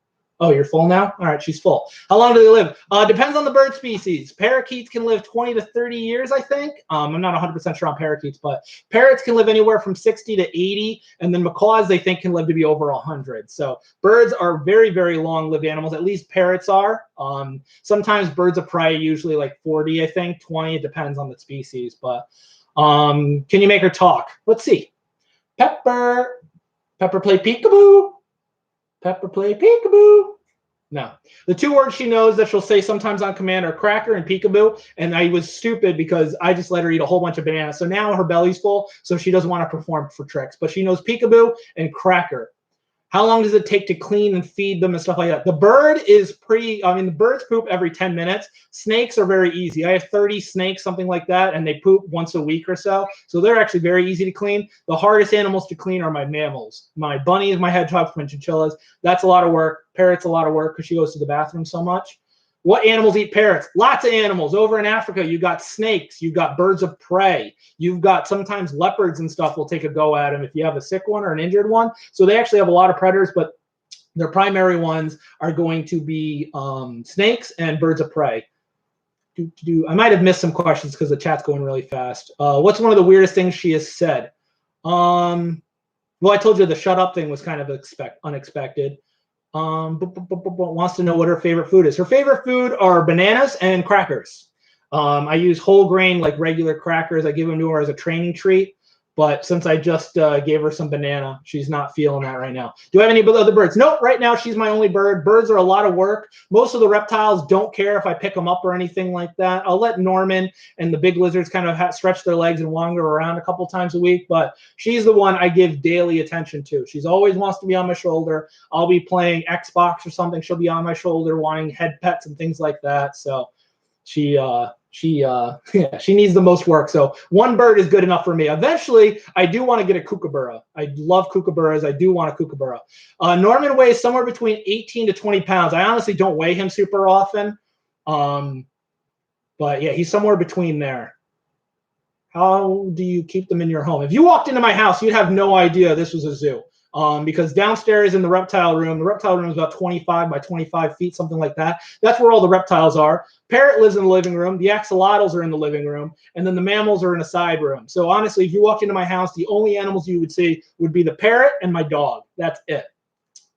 Oh, you're full now? All right, she's full. How long do they live? Depends on the bird species. Parakeets can live 20 to 30 years, I think. I'm not 100% sure on parakeets, but parrots can live anywhere from 60 to 80, and then macaws, they think, can live to be over 100. So birds are very, very long-lived animals. At least parrots are. Sometimes birds of prey, usually like 40, I think, 20. It depends on the species. But can you make her talk? Let's see. Pepper. Pepper play peekaboo. Pepper play peekaboo. No. The two words she knows that she'll say sometimes on command are cracker and peekaboo. And I was stupid because I just let her eat a whole bunch of bananas. So now her belly's full, so she doesn't want to perform for tricks. But she knows peekaboo and cracker. How long does it take to clean and feed them and stuff like that? The bird is the birds poop every 10 minutes. Snakes are very easy. I have 30 snakes, something like that, and they poop once a week or so. So they're actually very easy to clean. The hardest animals to clean are my mammals. My bunnies, my hedgehogs, my chinchillas. That's a lot of work. Parrots, a lot of work because she goes to the bathroom so much. What animals eat parrots? Lots of animals. Over in Africa, you've got snakes. You've got birds of prey. You've got sometimes leopards and stuff will take a go at them if you have a sick one or an injured one. So they actually have a lot of predators, but their primary ones are going to be snakes and birds of prey. I might have missed some questions because the chat's going really fast. What's one of the weirdest things she has said? Well, I told you the shut up thing was kind of unexpected. Wants to know what her favorite food is. Her favorite food are bananas and crackers. I use whole grain, like regular crackers. I give them to her as a training treat. But since I just gave her some banana, she's not feeling that right now. Do I have any other birds? Nope, right now she's my only bird. Birds are a lot of work. Most of the reptiles don't care if I pick them up or anything like that. I'll let Norman and the big lizards kind of stretch their legs and wander around a couple times a week, but she's the one I give daily attention to. She's always wants to be on my shoulder. I'll be playing Xbox or something. She'll be on my shoulder wanting head pets and things like that. So she needs the most work. So one bird is good enough for me. Eventually, I do want to get a kookaburra. I love kookaburras. I do want a kookaburra. Norman weighs somewhere between 18 to 20 pounds. I honestly don't weigh him super often. But yeah, he's somewhere between there. How do you keep them in your home? If you walked into my house, you'd have no idea this was a zoo. Because downstairs in the reptile room is about 25 by 25 feet, something like that. That's where all the reptiles are. Parrot lives in the living room. The axolotls are in the living room. And then the mammals are in a side room. So honestly, if you walked into my house, the only animals you would see would be the parrot and my dog. That's it.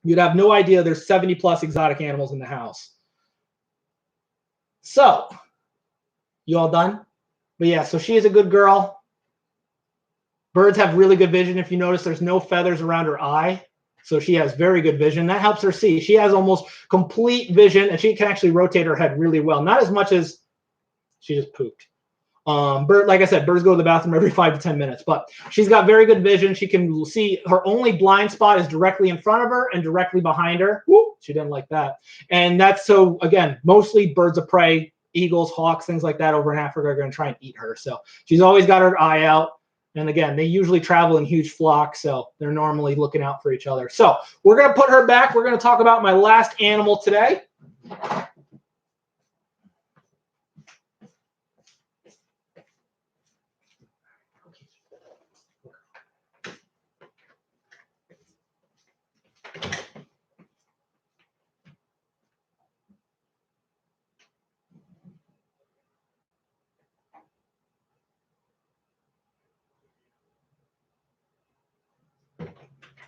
You'd have no idea there's 70 plus exotic animals in the house. So, you all done? But yeah, so she is a good girl. Birds have really good vision. If you notice, there's no feathers around her eye. So she has very good vision. That helps her see. She has almost complete vision, and she can actually rotate her head really well. Not as much as she just pooped. Like I said, birds go to the bathroom every 5 to 10 minutes. But she's got very good vision. She can see. Her only blind spot is directly in front of her and directly behind her. Whoop, she didn't like that. And that's so, again, mostly birds of prey, eagles, hawks, things like that over in Africa are going to try and eat her. So she's always got her eye out. And again, they usually travel in huge flocks, so they're normally looking out for each other. So we're going to put her back. We're going to talk about my last animal today.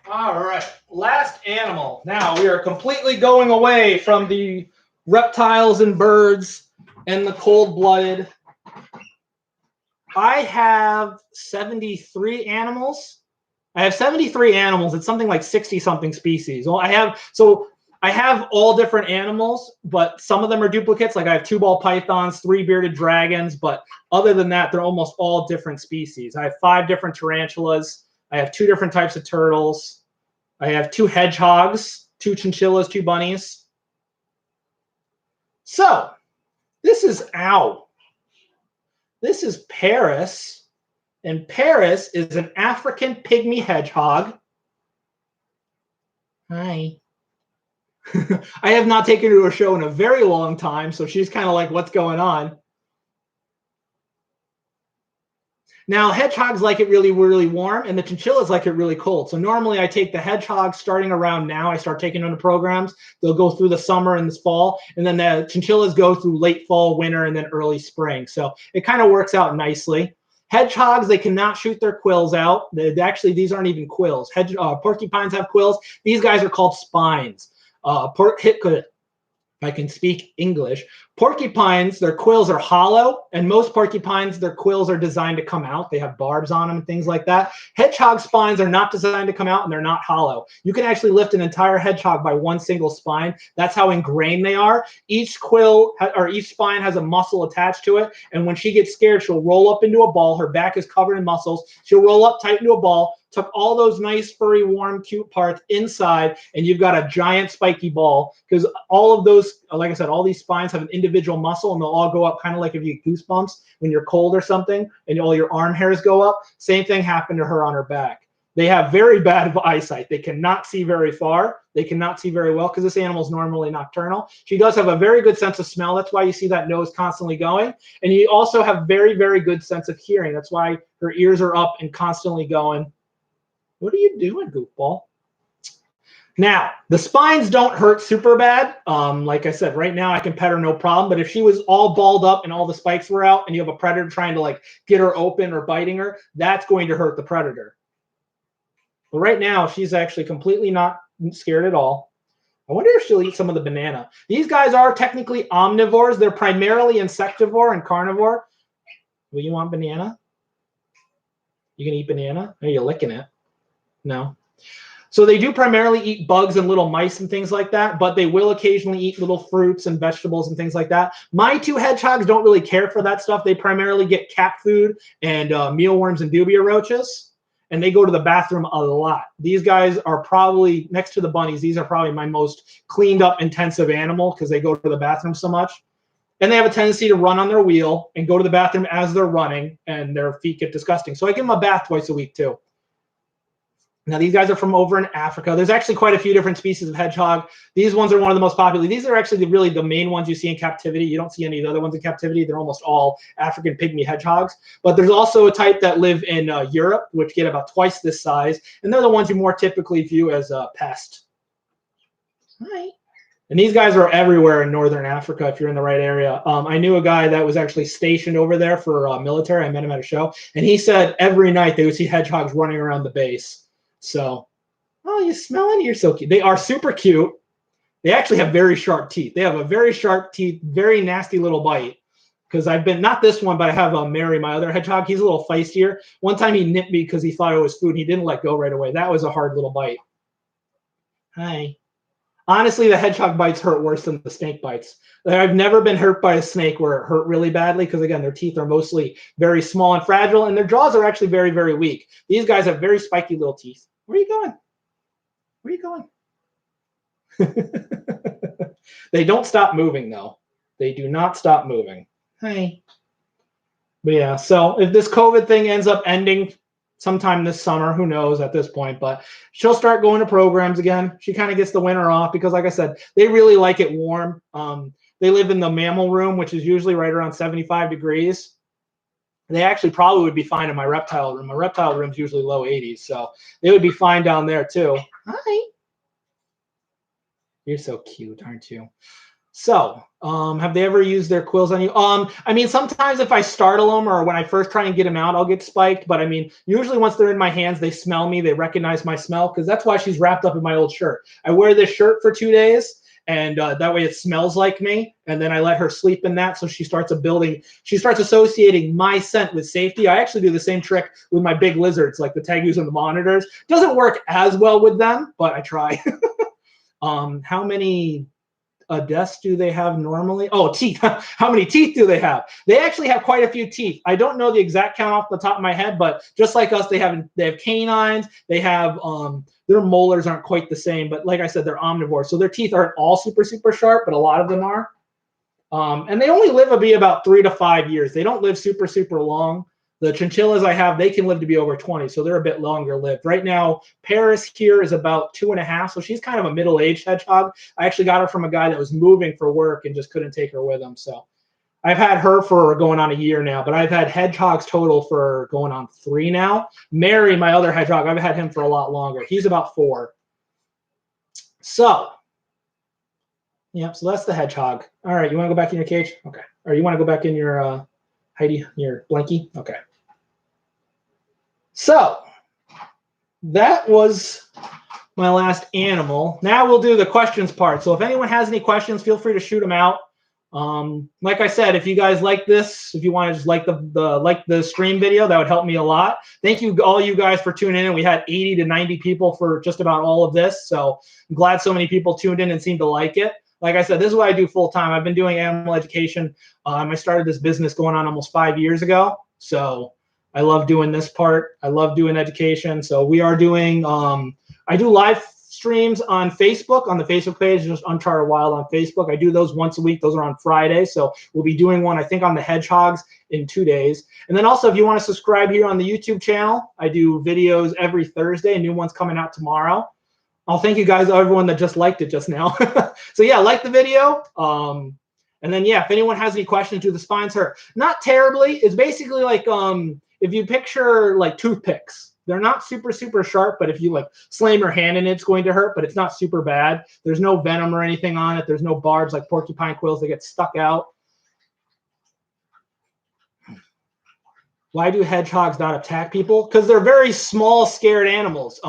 All right, last animal. Now we are completely going away from the reptiles and birds and the cold-blooded. I have 73 animals. I have 73 animals. It's something like 60-something species. Well, I have all different animals, but some of them are duplicates. Like I have 2 ball pythons, 3 bearded dragons, but other than that, they're almost all different species. I have 5 different tarantulas. I have 2 different types of turtles. I have 2 hedgehogs, 2 chinchillas, 2 bunnies. So this is This is Paris, and Paris is an African pygmy hedgehog. Hi. I have not taken her to a show in a very long time, so she's kind of like, what's going on? Now, hedgehogs like it really, really warm, and the chinchillas like it really cold. So normally I take the hedgehogs starting around now. I start taking them to programs. They'll go through the summer and this fall, and then the chinchillas go through late fall, winter, and then early spring. So it kind of works out nicely. Hedgehogs, they cannot shoot their quills out. Actually, these aren't even quills. Porcupines have quills. These guys are called spines. I can speak English. Porcupines, their quills are hollow, and most porcupines, their quills are designed to come out. They have barbs on them and things like that. Hedgehog spines are not designed to come out, and they're not hollow. You can actually lift an entire hedgehog by one single spine. That's how ingrained they are. Each quill or each spine has a muscle attached to it, and when she gets scared, she'll roll up into a ball. Her back is covered in muscles. She'll roll up tight into a ball, tuck all those nice, furry, warm, cute parts inside, and you've got a giant spiky ball, because all of those, like I said, all these spines have an individual muscle, and they'll all go up kind of like if you get goosebumps when you're cold or something, and all your arm hairs go up. Same thing happened to her on her back. They have very bad eyesight. They cannot see very far. They cannot see very well because this animal is normally nocturnal. She does have a very good sense of smell. That's why you see that nose constantly going. And you also have very, very good sense of hearing. That's why her ears are up and constantly going. What are you doing, goofball? Now, the spines don't hurt super bad. Like I said, right now I can pet her no problem. But if she was all balled up and all the spikes were out and you have a predator trying to like get her open or biting her, that's going to hurt the predator. But right now, she's actually completely not scared at all. I wonder if she'll eat some of the banana. These guys are technically omnivores. They're primarily insectivore and carnivore. Will you want banana? You can eat banana? Are you licking it? No. So they do primarily eat bugs and little mice and things like that, but they will occasionally eat little fruits and vegetables and things like that. My 2 hedgehogs don't really care for that stuff. They primarily get cat food and mealworms and dubia roaches, and they go to the bathroom a lot. These guys are probably, next to the bunnies, these are probably my most cleaned up, intensive animal because they go to the bathroom so much. And they have a tendency to run on their wheel and go to the bathroom as they're running, and their feet get disgusting. So I give them a bath twice a week too. Now, these guys are from over in Africa. There's actually quite a few different species of hedgehog. These ones are one of the most popular. These are actually really the main ones you see in captivity. You don't see any of the other ones in captivity. They're almost all African pygmy hedgehogs. But there's also a type that live in Europe, which get about twice this size. And they're the ones you more typically view as a pest. Hi. And these guys are everywhere in northern Africa if you're in the right area. I knew a guy that was actually stationed over there for military. I met him at a show. And he said every night they would see hedgehogs running around the base. So, oh, you smelling? You're so cute. They are super cute. They actually have very sharp teeth. They have a very sharp teeth, very nasty little bite. Because I've been, not this one, but I have Mary, my other hedgehog. He's a little feistier. One time he nipped me because he thought it was food. And he didn't let go right away. That was a hard little bite. Hi. Honestly, the hedgehog bites hurt worse than the snake bites. I've never been hurt by a snake where it hurt really badly because, again, their teeth are mostly very small and fragile, and their jaws are actually very, very weak. These guys have very spiky little teeth. Where are you going? Where are you going? They don't stop moving, though. They do not stop moving. Hi. But yeah, so if this COVID thing ends up ending sometime this summer, who knows at this point, but she'll start going to programs again. She kind of gets the winter off because, like I said, they really like it warm. They live in the mammal room, which is usually right around 75 degrees. They actually probably would be fine in my reptile room. My reptile room is usually low 80s, so they would be fine down there too. Hi. You're so cute, aren't you? So, have they ever used their quills on you? I mean, sometimes if I startle them or when I first try and get them out, I'll get spiked. But I mean, usually once they're in my hands, they smell me. They recognize my smell because that's why she's wrapped up in my old shirt. I wear this shirt for 2 days, and that way it smells like me. And then I let her sleep in that, so she starts associating my scent with safety. I actually do the same trick with my big lizards, like the Tegus and the monitors. Doesn't work as well with them, but I try. How many deaths do they have normally? Oh, teeth. How many teeth do they have? They actually have quite a few teeth. I don't know the exact count off the top of my head, but just like us, they have canines. They have their molars aren't quite the same, but like I said, they're omnivores, so their teeth aren't all super sharp, but a lot of them are. And they only live to be about 3 to 5 years. They don't live super long. The chinchillas I have, they can live to be over 20, so they're a bit longer lived. Right now, Paris here is about 2.5, so she's kind of a middle-aged hedgehog. I actually got her from a guy that was moving for work and just couldn't take her with him. So I've had her for going on a year now, but I've had hedgehogs total for going on 3 now. Mary, my other hedgehog, I've had him for a lot longer. He's about 4. So, yeah, so that's the hedgehog. All right, you want to go back in your cage? Okay. Or you want to go back in your Heidi, your blankie? Okay. So that was my last animal. Now we'll do the questions part. So if anyone has any questions, feel free to shoot them out. Like I said, if you guys like this, if you want to just like the stream video, that would help me a lot. Thank you, all you guys, for tuning in. We had 80 to 90 people for just about all of this. So I'm glad so many people tuned in and seemed to like it. Like I said, this is what I do full time. I've been doing animal education. I started this business going on almost 5 years ago. So I love doing this part. I love doing education. So we are doing, I do live streams on Facebook, on the Facebook page, just Uncharted Wild on Facebook. I do those once a week. Those are on Fridays. So we'll be doing one, I think, on the hedgehogs in 2 days. And then also, if you want to subscribe here on the YouTube channel, I do videos every Thursday. A new one's coming out tomorrow. I'll thank you guys, everyone that just liked it just now. So yeah, like the video. And then yeah, if anyone has any questions, do the spines hurt? Not terribly. It's basically like if you picture like toothpicks. They're not super sharp, but if you like slam your hand in it, it's going to hurt, but it's not super bad. There's no venom or anything on it. There's no barbs like porcupine quills that get stuck out. Why do hedgehogs not attack people? Because they're very small, scared animals.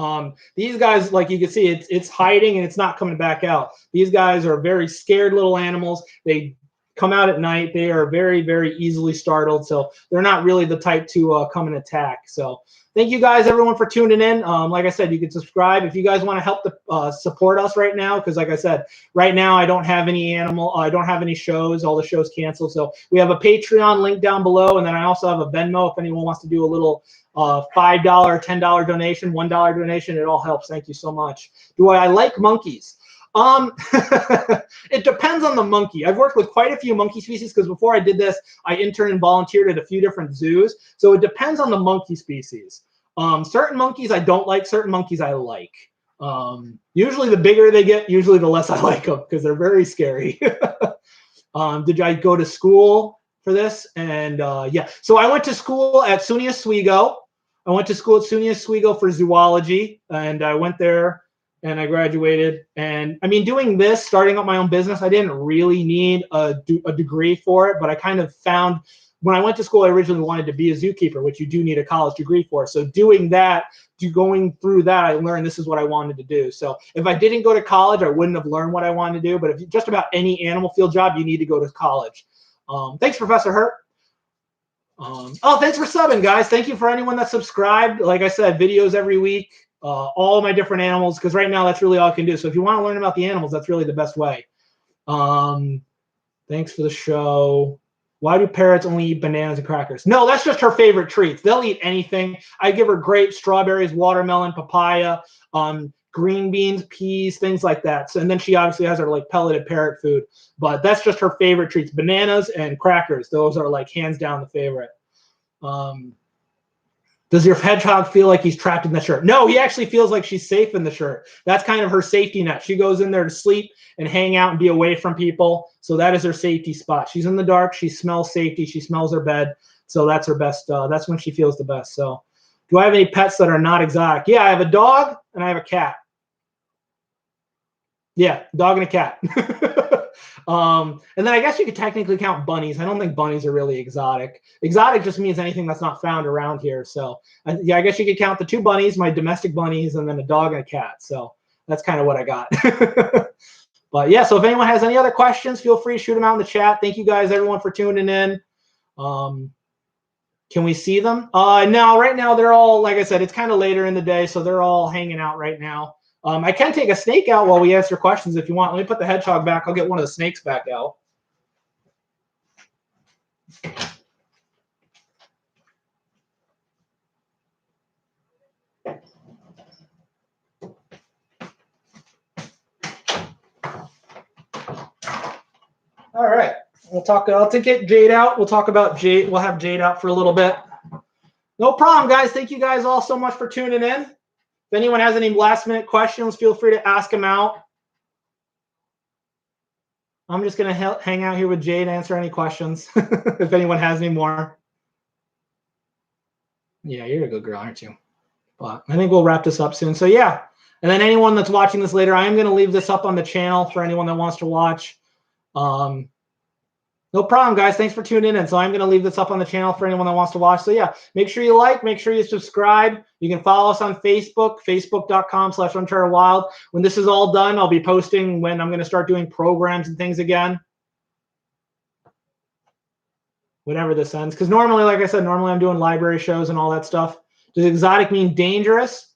These guys, like you can see, it's hiding and it's not coming back out. These guys are very scared little animals. They come out at night. They are very easily startled. So they're not really the type to come and attack. So thank you guys, everyone, for tuning in. Like I said, you can subscribe if you guys want to help support us right now. Because like I said, right now I don't have any I don't have any shows. All the shows canceled. So we have a Patreon link down below, and then I also have a Venmo if anyone wants to do a little $5, $10 donation, $1 donation. It all helps. Thank you so much. Do I like monkeys? It depends on the monkey. I've worked with quite a few monkey species because before I did this, I interned and volunteered at a few different zoos. So it depends on the monkey species. Certain monkeys I don't like, certain monkeys I like. Usually the bigger they get, usually the less I like them because they're very scary. Did I go to school for this? And yeah, so I went to school at SUNY Oswego. I went to school at SUNY Oswego for zoology, and I went there and I graduated. And I mean, doing this, starting up my own business, I didn't really need a degree for it, but I kind of found when I went to school, I originally wanted to be a zookeeper, which you do need a college degree for. So doing that, going through that, I learned this is what I wanted to do. So if I didn't go to college, I wouldn't have learned what I wanted to do. But if just about any animal field job, you need to go to college. Thanks, Professor Hurt. Oh, thanks for subbing, guys. Thank you for anyone that subscribed. Like I said, videos every week. All my different animals, because right now that's really all I can do. So if you want to learn about the animals, that's really the best way. Thanks for the show. Why do parrots only eat bananas and crackers? No, that's just her favorite treats. They'll eat anything. I give her grapes, strawberries, watermelon, papaya, green beans, peas, things like that. So, and then she obviously has her like pelleted parrot food, but that's just her favorite treats. Bananas and crackers. Those are like hands down the favorite. Does your hedgehog feel like he's trapped in the shirt? No, he actually feels like she's safe in the shirt. That's kind of her safety net. She goes in there to sleep and hang out and be away from people. So that is her safety spot. She's in the dark. She smells safety. She smells her bed. So that's her best. That's when she feels the best. So do I have any pets that are not exotic? Yeah, I have a dog and I have a cat. Yeah, dog and a cat. And then I guess you could technically count bunnies. I don't think bunnies are really exotic. Exotic just means anything that's not found around here. So yeah, I guess you could count the 2 bunnies, my domestic bunnies, and then a dog and a cat. So that's kind of what I got. But yeah, so if anyone has any other questions, feel free to shoot them out in the chat. Thank you guys, everyone, for tuning in. Can we see them? No, right now they're all, like I said, it's kind of later in the day, so they're all hanging out right now. I can take a snake out while we answer questions if you want. Let me put the hedgehog back. I'll get one of the snakes back out. All right. We'll talk. I'll get Jade out. We'll talk about Jade. We'll have Jade out for a little bit. No problem, guys. Thank you guys all so much for tuning in. If anyone has any last-minute questions, feel free to ask them out. I'm just going to hang out here with Jade and answer any questions if anyone has any more. Yeah, you're a good girl, aren't you? But I think we'll wrap this up soon. So, yeah. And then anyone that's watching this later, I am going to leave this up on the channel for anyone that wants to watch. No problem, guys. Thanks for tuning in. So I'm going to leave this up on the channel for anyone that wants to watch. So yeah, make sure you like, make sure you subscribe. You can follow us on Facebook, facebook.com/unchartedwild. When this is all done, I'll be posting when I'm going to start doing programs and things again. Whenever this ends. Because normally, like I said, normally I'm doing library shows and all that stuff. Does exotic mean dangerous?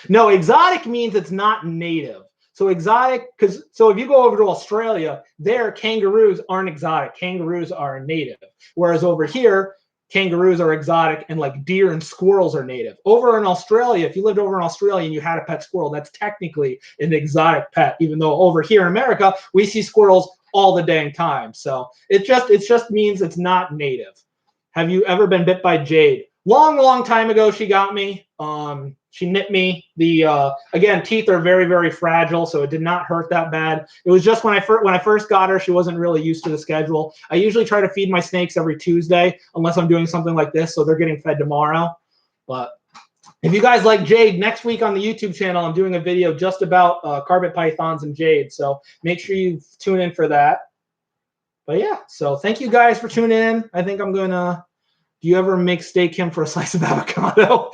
No, exotic means it's not native. So exotic, so if you go over to Australia, there kangaroos aren't exotic. Kangaroos are native. Whereas over here, kangaroos are exotic and like deer and squirrels are native. Over in Australia, if you lived over in Australia and you had a pet squirrel, that's technically an exotic pet, even though over here in America, we see squirrels all the dang time. So it just means it's not native. Have you ever been bit by Jade? Long time ago, she got me. She nipped me. Again, teeth are very, very fragile, so it did not hurt that bad. It was just when I first got her, she wasn't really used to the schedule. I usually try to feed my snakes every Tuesday, unless I'm doing something like this, so they're getting fed tomorrow. But if you guys like Jade, next week on the YouTube channel, I'm doing a video just about carpet pythons and Jade, so make sure you tune in for that. But yeah, so thank you guys for tuning in. I think I'm going to... Do you ever make steak him for a slice of avocado?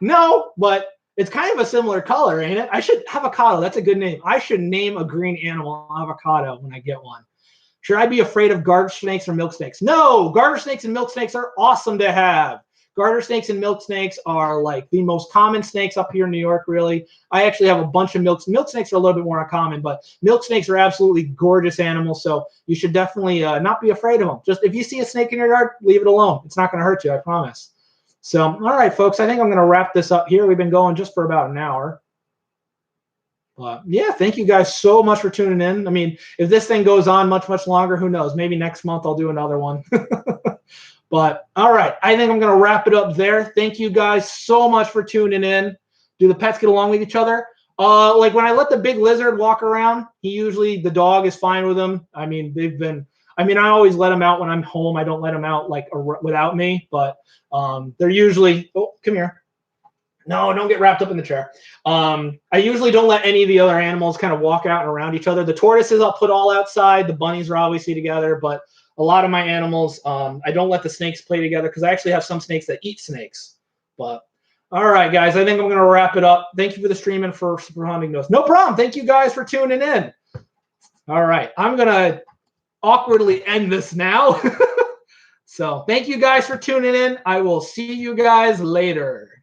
No, but it's kind of a similar color, ain't it? I should avocado. That's a good name. I should name a green animal avocado when I get one. Should I be afraid of garter snakes or milk snakes? No, garter snakes and milk snakes are awesome to have. Garter snakes and milk snakes are like the most common snakes up here in New York, really. I actually have a bunch of milk snakes are a little bit more uncommon, but milk snakes are absolutely gorgeous animals, so you should definitely not be afraid of them. Just if you see a snake in your yard, leave it alone. It's not going to hurt you, I promise. So, all right, folks, I think I'm going to wrap this up here. We've been going just for about an hour. But yeah, thank you guys so much for tuning in. I mean, if this thing goes on much longer, who knows? Maybe next month I'll do another one. But all right, I think I'm going to wrap it up there. Thank you guys so much for tuning in. Do the pets get along with each other? Like when I let the big lizard walk around, the dog is fine with him. I mean, I always let them out when I'm home. I don't let them out like without me, but they're usually, oh, come here. No, don't get wrapped up in the chair. I usually don't let any of the other animals kind of walk out and around each other. The tortoises I'll put all outside. The bunnies are obviously together, but a lot of my animals, I don't let the snakes play together because I actually have some snakes that eat snakes. But all right, guys, I think I'm going to wrap it up. Thank you for the stream and for responding to us. No problem. Thank you guys for tuning in. All right, I'm going to awkwardly end this now. So thank you guys for tuning in. I will see you guys later.